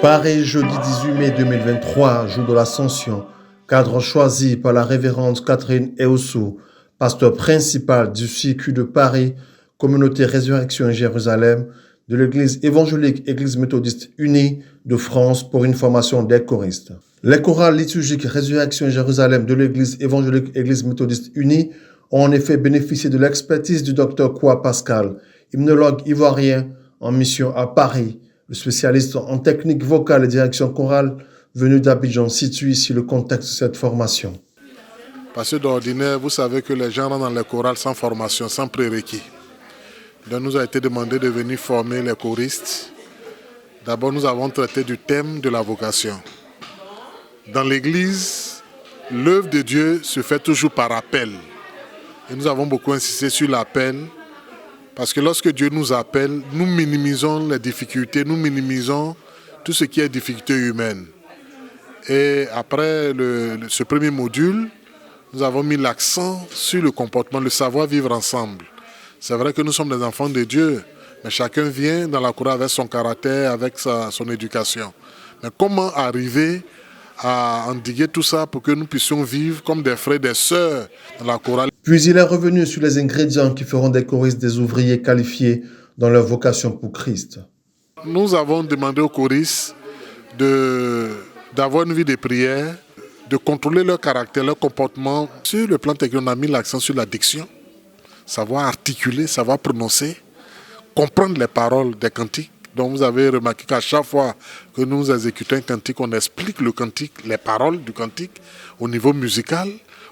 Paris, jeudi 18 mai 2023, jour de l'Ascension, cadre choisi par la révérende Catherine Eossou, pasteur principal du circuit de Paris, communauté Résurrection Jérusalem, de l'Église évangélique Église méthodiste unie de France pour une formation des choristes. Les chorales liturgiques Résurrection Jérusalem de l'Église évangélique Église méthodiste unie ont en effet bénéficié de l'expertise du Dr Koua Pascal, hymnologue ivoirien en mission à Paris. Le spécialiste en technique vocale et direction chorale venu d'Abidjan situe ici le contexte de cette formation. Parce que d'ordinaire, vous savez que les gens rentrent dans les chorales sans formation, sans prérequis. Donc nous a été demandé de venir former les choristes. D'abord, nous avons traité du thème de la vocation. Dans l'Église, l'œuvre de Dieu se fait toujours par appel. Et nous avons beaucoup insisté sur l'appel. Parce que lorsque Dieu nous appelle, nous minimisons les difficultés, nous minimisons tout ce qui est difficulté humaine. Et après ce premier module, nous avons mis l'accent sur le comportement, le savoir vivre ensemble. C'est vrai que nous sommes des enfants de Dieu, mais chacun vient dans la chorale avec son caractère, avec son éducation. Mais comment arriver à endiguer tout ça pour que nous puissions vivre comme des frères et des sœurs dans la chorale? Puis il est revenu sur les ingrédients qui feront des choristes des ouvriers qualifiés dans leur vocation pour Christ. Nous avons demandé aux choristes d'avoir une vie de prière, de contrôler leur caractère, leur comportement. Sur le plan technique, on a mis l'accent sur la diction, savoir articuler, savoir prononcer, comprendre les paroles des cantiques. Donc vous avez remarqué qu'à chaque fois que nous exécutons un cantique, on explique le cantique, les paroles du cantique au niveau musical,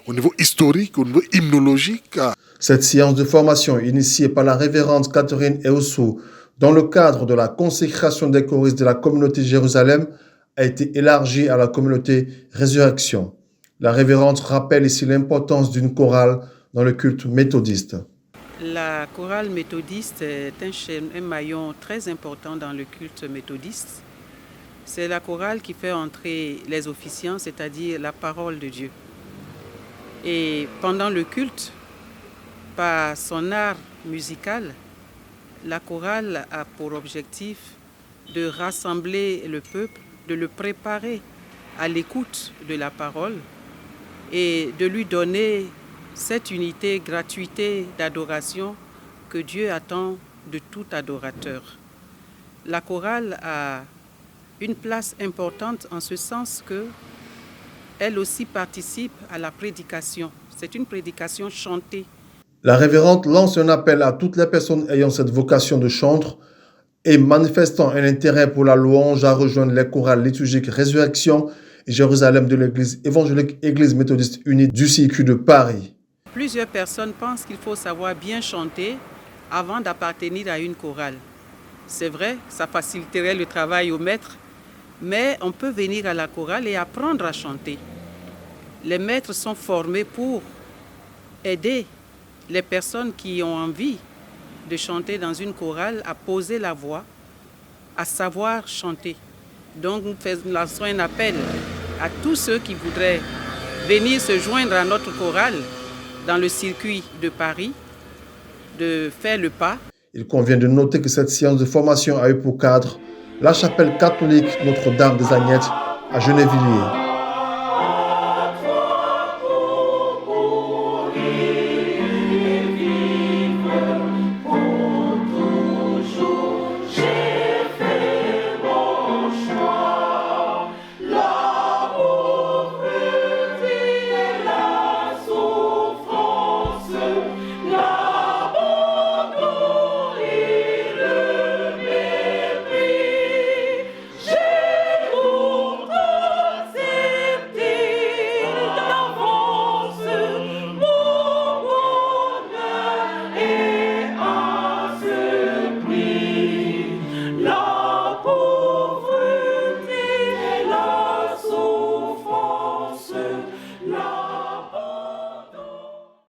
au niveau historique, au niveau hymnologique. Cette séance de formation initiée par la révérende Catherine Eossou dans le cadre de la consécration des choristes de la communauté Jérusalem a été élargie à la communauté Résurrection. La révérende rappelle ici l'importance d'une chorale dans le culte méthodiste. La chorale méthodiste est un maillon très important dans le culte méthodiste. C'est la chorale qui fait entrer les officiants, c'est-à-dire la parole de Dieu. Et pendant le culte, par son art musical, la chorale a pour objectif de rassembler le peuple, de le préparer à l'écoute de la parole et de lui donner cette unité, gratuité d'adoration que Dieu attend de tout adorateur. La chorale a une place importante en ce sens que elle aussi participe à la prédication. C'est une prédication chantée. La révérende lance un appel à toutes les personnes ayant cette vocation de chantre et manifestant un intérêt pour la louange à rejoindre les chorales liturgiques Résurrection et Jérusalem de l'Église évangélique Église méthodiste unie du circuit de Paris. Plusieurs personnes pensent qu'il faut savoir bien chanter avant d'appartenir à une chorale. C'est vrai, ça faciliterait le travail au maître, mais on peut venir à la chorale et apprendre à chanter. Les maîtres sont formés pour aider les personnes qui ont envie de chanter dans une chorale à poser la voix, à savoir chanter. Donc nous lançons un appel à tous ceux qui voudraient venir se joindre à notre chorale dans le circuit de Paris, de faire le pas. Il convient de noter que cette séance de formation a eu pour cadre la chapelle catholique Notre-Dame des Agnettes à Gennevilliers.